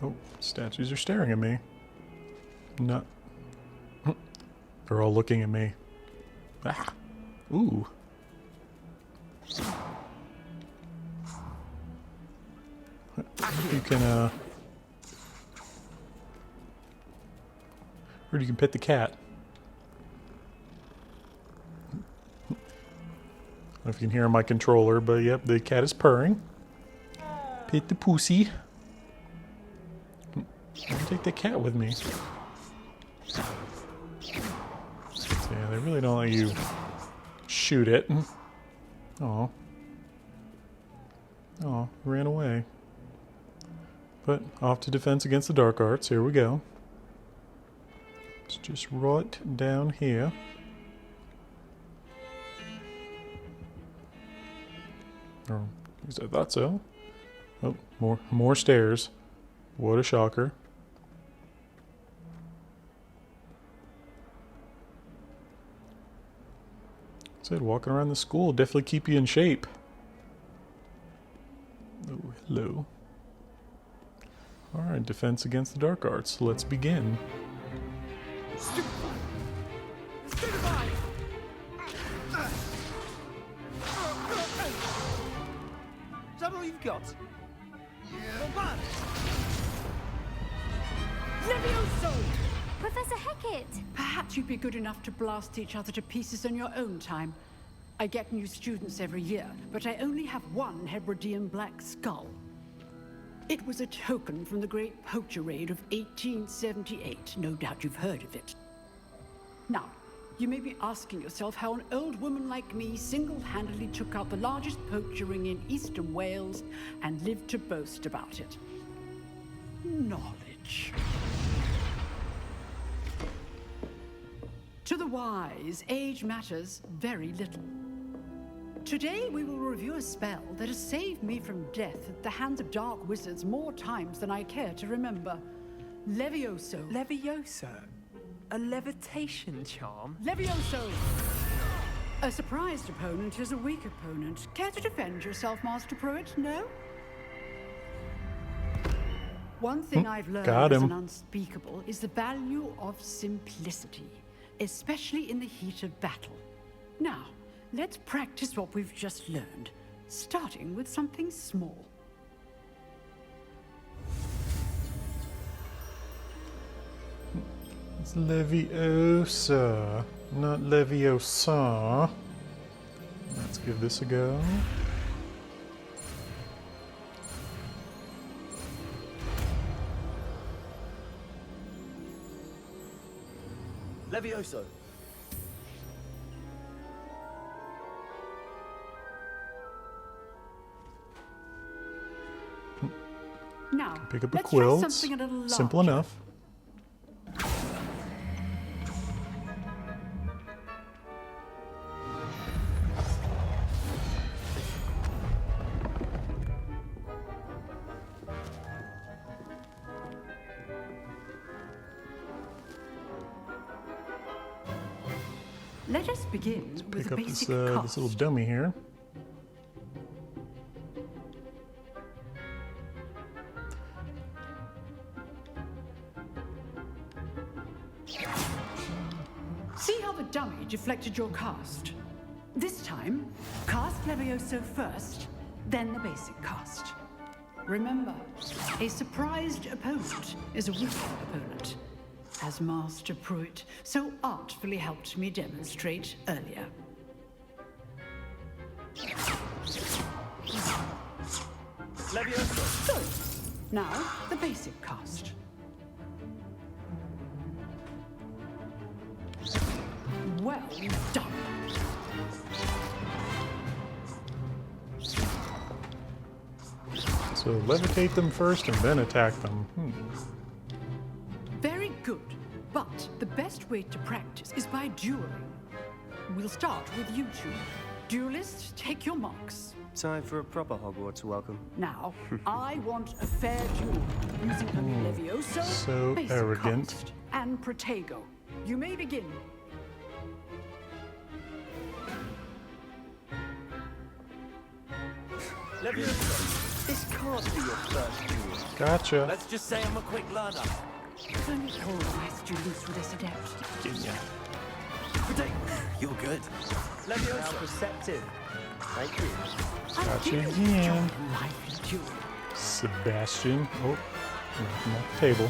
Speaker 1: Oh, statues are staring at me. No. They're all looking at me. Ah. Ooh. You can, or you can pet the cat. know if you can hear my controller, but yep, the cat is purring. Pet the pussy. I'm gonna take the cat with me. So yeah, they really don't let you shoot it. Oh. Oh, ran away. But off to Defense Against the Dark Arts. Here we go. It's just right down here. Or at least I thought so. Oh, more stairs. What a shocker. Said walking around the school definitely keep you in shape. Oh, hello. Alright, Defense Against the Dark Arts. Let's begin.
Speaker 13: Stupefy! Is that all you've got? Yeah.
Speaker 14: Levioso!
Speaker 5: Professor Hecat!
Speaker 14: Perhaps you'd be good enough to blast each other to pieces in your own time. I get new students every year, but I only have one Hebridean black skull. It was a token from the Great Poacher Raid of 1878. No doubt you've heard of it. Now, you may be asking yourself how an old woman like me single-handedly took out the largest poacher ring in eastern Wales and lived to boast about it. Knowledge. To the wise, age matters very little. Today we will review a spell that has saved me from death at the hands of dark wizards more times than I care to remember. Levioso.
Speaker 6: Levioso? A levitation charm?
Speaker 14: Levioso! A surprised opponent is a weak opponent. Care to defend yourself, Master Pruitt? No? One thing I've learned as an unspeakable is the value of simplicity, especially in the heat of battle. Now, let's practice what we've just learned, starting with something small.
Speaker 1: It's Leviosa, not Leviosa. Let's give this a go.
Speaker 13: Levioso.
Speaker 14: Now,
Speaker 1: pick up a
Speaker 14: let's
Speaker 1: quill.
Speaker 14: try something a little larger.
Speaker 1: Simple enough.
Speaker 14: Let us begin with
Speaker 1: Pick
Speaker 14: the
Speaker 1: up
Speaker 14: basic
Speaker 1: this little dummy here.
Speaker 14: See how the dummy deflected your cast? This time, cast Levioso first, then the basic cast. Remember, a surprised opponent is a weak opponent, as Master Pruitt so artfully helped me demonstrate earlier.
Speaker 13: Levioso.
Speaker 14: Good. Now, the basic cast. Well done.
Speaker 1: So levitate them first and then attack them.
Speaker 14: Very good. But the best way to practice is by dueling. We'll start with you two. Duelists, take your marks.
Speaker 12: Time for a proper Hogwarts welcome.
Speaker 14: Now, I want a fair duel using only Levioso,
Speaker 1: So
Speaker 14: basic
Speaker 1: arrogant.
Speaker 14: cast, and Protego. You may begin.
Speaker 13: Levioso.
Speaker 12: This can't be your first duel.
Speaker 1: Gotcha.
Speaker 13: Let's just say I'm a quick learner.
Speaker 14: Only all my students with this adept.
Speaker 13: Protect. You're good.
Speaker 12: How
Speaker 13: Levioso.
Speaker 12: perceptive. Thank you.
Speaker 1: Gotcha again.
Speaker 14: Life in duel.
Speaker 1: Sebastian. Oh, knocked him off the table.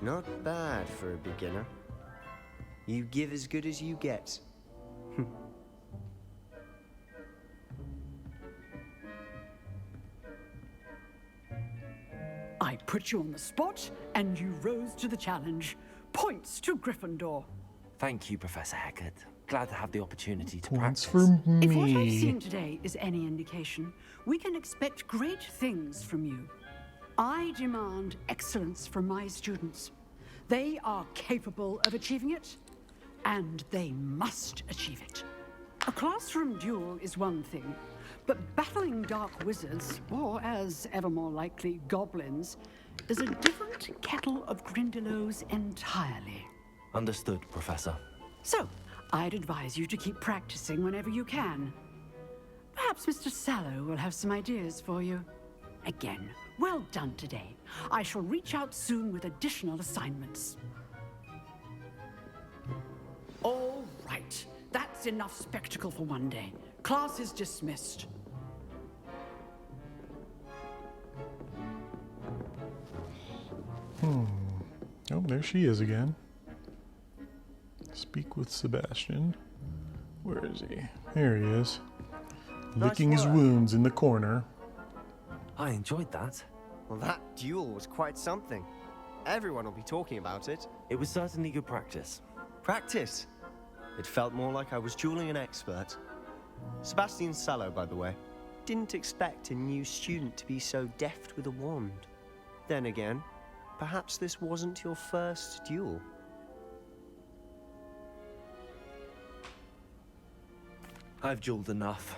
Speaker 12: Not bad for a beginner. You give as good as you get.
Speaker 14: put you on the spot, and you rose to the challenge. Points to Gryffindor.
Speaker 2: Thank you, Professor Hecat. Glad to have the opportunity to
Speaker 1: Points
Speaker 2: practice.
Speaker 1: for me.
Speaker 14: If what I've seen today is any indication, we can expect great things from you. I demand excellence from my students. They are capable of achieving it, and they must achieve it. A classroom duel is one thing, but battling dark wizards, or as ever more likely, goblins, is a different kettle of Grindylows entirely.
Speaker 2: Understood, Professor.
Speaker 14: So, I'd advise you to keep practicing whenever you can. Perhaps Mr. Sallow will have some ideas for you. Again, well done today. I shall reach out soon with additional assignments. All right. That's enough spectacle for one day. Class is dismissed.
Speaker 1: Oh, there she is again. Speak with Sebastian. Where is he? There he is. Licking his wounds in the corner.
Speaker 2: I enjoyed that.
Speaker 12: Well, that duel was quite something. Everyone will be talking about it.
Speaker 2: It was certainly good practice.
Speaker 12: Practice? It felt more like I was dueling an expert. Sebastian Sallow, by the way. Didn't expect a new student to be so deft with a wand. Then again, perhaps this wasn't your first duel.
Speaker 2: I've dueled enough.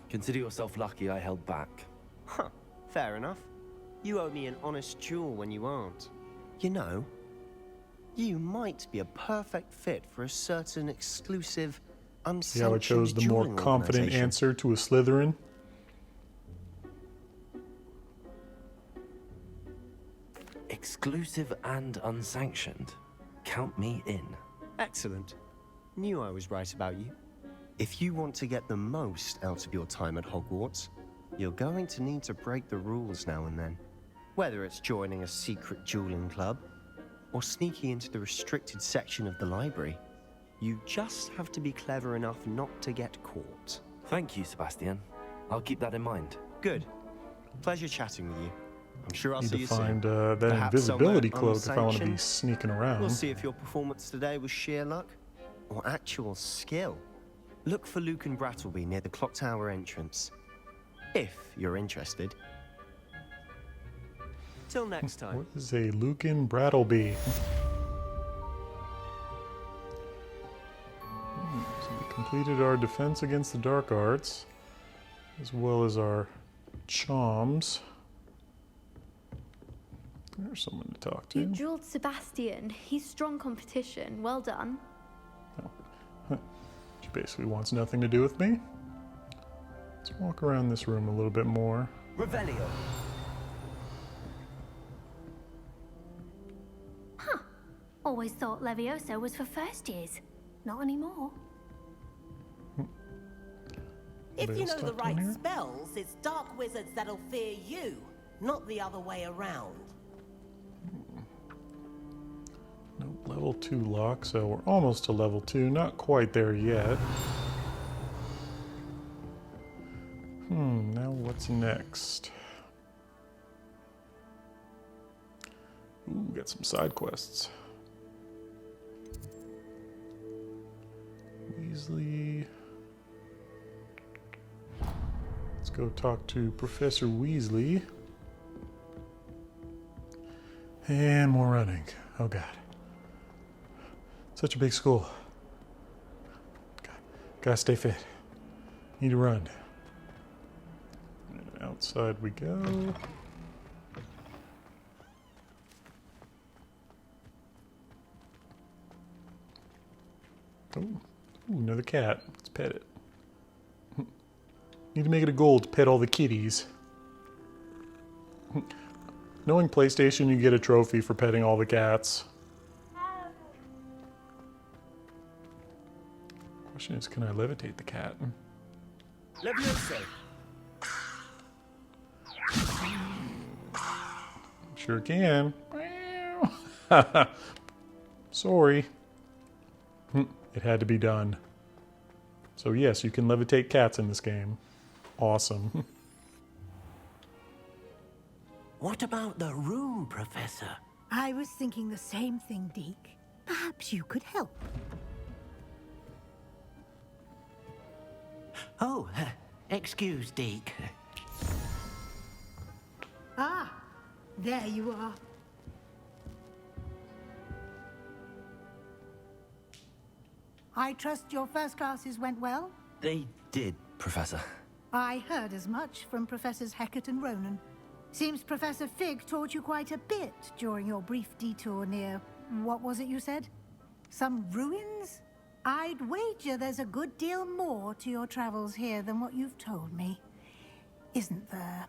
Speaker 2: Consider yourself lucky I held back.
Speaker 12: Huh, fair enough. You owe me an honest duel when you aren't. You know, you might be a perfect fit for a certain exclusive,
Speaker 1: See how I chose the more
Speaker 12: dueling
Speaker 1: confident
Speaker 12: organization.
Speaker 1: answer to a Slytherin?
Speaker 2: Exclusive and unsanctioned. Count me in.
Speaker 12: Excellent. Knew I was right about you. If you want to get the most out of your time at Hogwarts, you're going to need to break the rules now and then. Whether it's joining a secret dueling club, or sneaking into the restricted section of the library, you just have to be clever enough not to get caught.
Speaker 2: Thank you, Sebastian. I'll keep that in mind.
Speaker 12: Good. Pleasure chatting with you. I'm sure I'll
Speaker 1: Need
Speaker 12: see
Speaker 1: to
Speaker 12: you
Speaker 1: find
Speaker 12: soon.
Speaker 1: that
Speaker 12: Perhaps
Speaker 1: invisibility
Speaker 12: somewhere
Speaker 1: cloak if I want to be
Speaker 12: unsanctioned.
Speaker 1: sneaking around.
Speaker 12: We'll see if your performance today was sheer luck or actual skill. Look for Luke and Brattleby near the clock tower entrance. If you're interested. Till next time.
Speaker 1: What is a Lucan Brattleby? So we completed our defense against the dark arts, as well as our charms. There's someone to talk to.
Speaker 15: You dueled Sebastian. He's strong competition. Well done.
Speaker 1: She basically wants nothing to do with me. Let's walk around this room a little bit more.
Speaker 2: Revelio.
Speaker 5: Huh. Always thought Levioso was for first years. Not anymore.
Speaker 16: If you know
Speaker 1: Stuck
Speaker 16: the
Speaker 1: down
Speaker 16: right
Speaker 1: here?
Speaker 16: spells, it's dark wizards that'll fear you, not the other way around.
Speaker 1: Nope, level 2 lock, so we're almost to level 2. Not quite there yet. Now what's next? Ooh, got some side quests. Weasley. Let's go talk to Professor Weasley. And more running. Oh god. Such a big school. Gotta stay fit. Need to run. And outside we go. Oh, ooh, another cat. Let's pet it. Need to make it a goal to pet all the kitties. Knowing PlayStation, you get a trophy for petting all the cats. Question is, can I levitate the cat?
Speaker 11: Levioso.
Speaker 1: Sure can. Sorry. It had to be done. So yes, you can levitate cats in this game. Awesome.
Speaker 11: What about the room, Professor?
Speaker 8: I was thinking the same thing, Deke. Perhaps you could help.
Speaker 13: Oh, excuse, Deke.
Speaker 8: Ah, there you are. I trust your first classes went well?
Speaker 2: They did, Professor.
Speaker 8: I heard as much from Professors Hecat and Ronan. Seems Professor Fig taught you quite a bit during your brief detour near... what was it you said? Some ruins? I'd wager there's a good deal more to your travels here than what you've told me. Isn't there?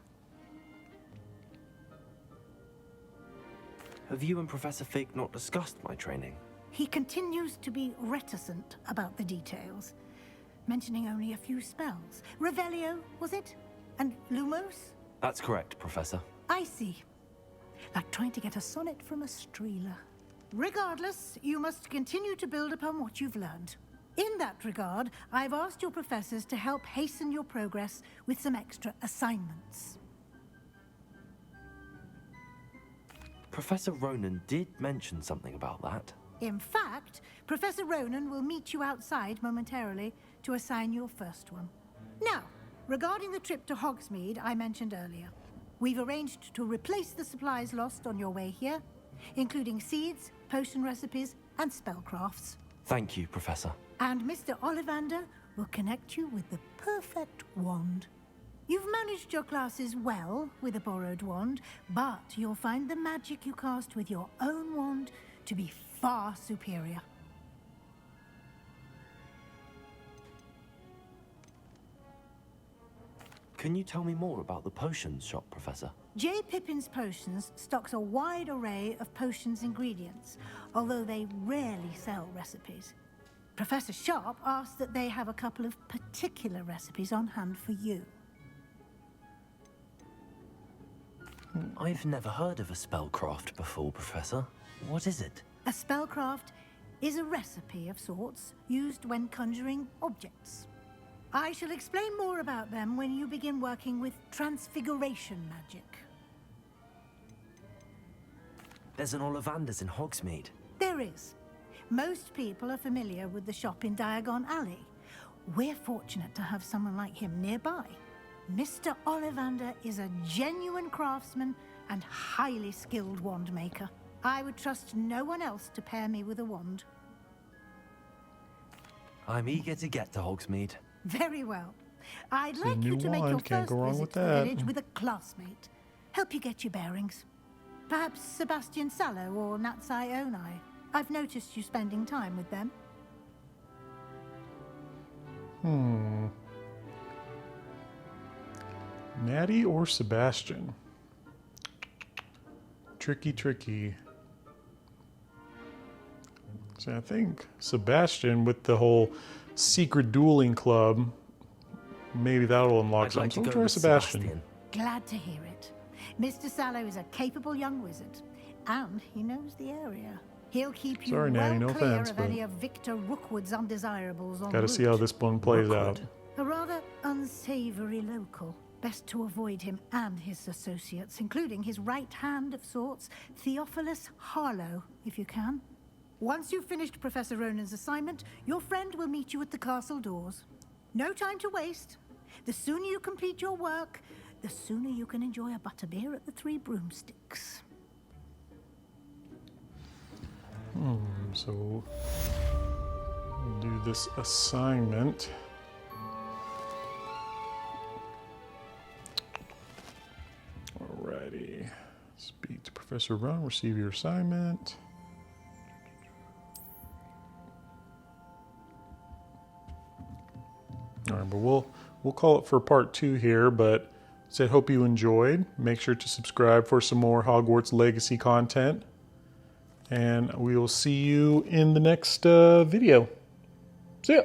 Speaker 2: Have you and Professor Fig not discussed my training?
Speaker 8: He continues to be reticent about the details, mentioning only a few spells. Revelio, was it? And Lumos?
Speaker 2: That's correct, Professor.
Speaker 8: I see. Like trying to get a sonnet from a streeler. Regardless, you must continue to build upon what you've learned. In that regard, I've asked your professors to help hasten your progress with some extra assignments.
Speaker 2: Professor Ronan did mention something about that.
Speaker 8: In fact, Professor Ronan will meet you outside momentarily to assign your first one. Now, regarding the trip to Hogsmeade I mentioned earlier, we've arranged to replace the supplies lost on your way here, including seeds, potion recipes, and spellcrafts.
Speaker 2: Thank you, Professor.
Speaker 8: And Mr. Ollivander will connect you with the perfect wand. You've managed your classes well with a borrowed wand, but you'll find the magic you cast with your own wand to be far superior.
Speaker 2: Can you tell me more about the potions shop, Professor?
Speaker 8: J. Pippin's Potions stocks a wide array of potions ingredients, although they rarely sell recipes. Professor Sharp asked that they have a couple of particular recipes on hand for you.
Speaker 2: I've never heard of a spellcraft before, Professor. What is it?
Speaker 8: A spellcraft is a recipe of sorts used when conjuring objects. I shall explain more about them when you begin working with transfiguration magic.
Speaker 2: There's an Ollivander's in Hogsmeade.
Speaker 8: There is. Most people are familiar with the shop in Diagon Alley. We're fortunate to have someone like him nearby. Mr. Ollivander is a genuine craftsman and highly skilled wand maker. I would trust no one else to pair me with a wand.
Speaker 2: I'm eager to get to Hogsmeade.
Speaker 8: Very well. I'd
Speaker 1: It's a
Speaker 8: like
Speaker 1: new
Speaker 8: you to make your
Speaker 1: wand, can't
Speaker 8: first
Speaker 1: go wrong
Speaker 8: visit
Speaker 1: with
Speaker 8: to the
Speaker 1: that.
Speaker 8: village with a classmate. Help you get your bearings. Perhaps Sebastian Sallow or Natsai Onai. I've noticed you spending time with them.
Speaker 1: Natty or Sebastian? Tricky, tricky. So I think Sebastian with the whole secret dueling club, maybe that'll unlock
Speaker 2: I'd like
Speaker 1: something.
Speaker 2: to
Speaker 1: So
Speaker 2: go
Speaker 1: try
Speaker 2: with
Speaker 1: Sebastian.
Speaker 8: Glad to hear it. Mr. Sallow is a capable young wizard, and he knows the area. He'll keep you
Speaker 1: Sorry, Natty,
Speaker 8: well
Speaker 1: no
Speaker 8: clear
Speaker 1: offense,
Speaker 8: of
Speaker 1: but
Speaker 8: any of Victor Rookwood's undesirables on
Speaker 1: Gotta see how
Speaker 8: route.
Speaker 1: this one plays out.
Speaker 8: A rather unsavory local. Best to avoid him and his associates, including his right hand of sorts, Theophilus Harlow, if you can. Once you've finished Professor Ronan's assignment, your friend will meet you at the castle doors. No time to waste. The sooner you complete your work, the sooner you can enjoy a butterbeer at the Three Broomsticks.
Speaker 1: So we'll do this assignment. Alrighty. Speak to Professor Run, receive your assignment. Alright, but we'll call it for part 2 here, but I hope you enjoyed. Make sure to subscribe for some more Hogwarts Legacy content. And we will see you in the next video. See ya!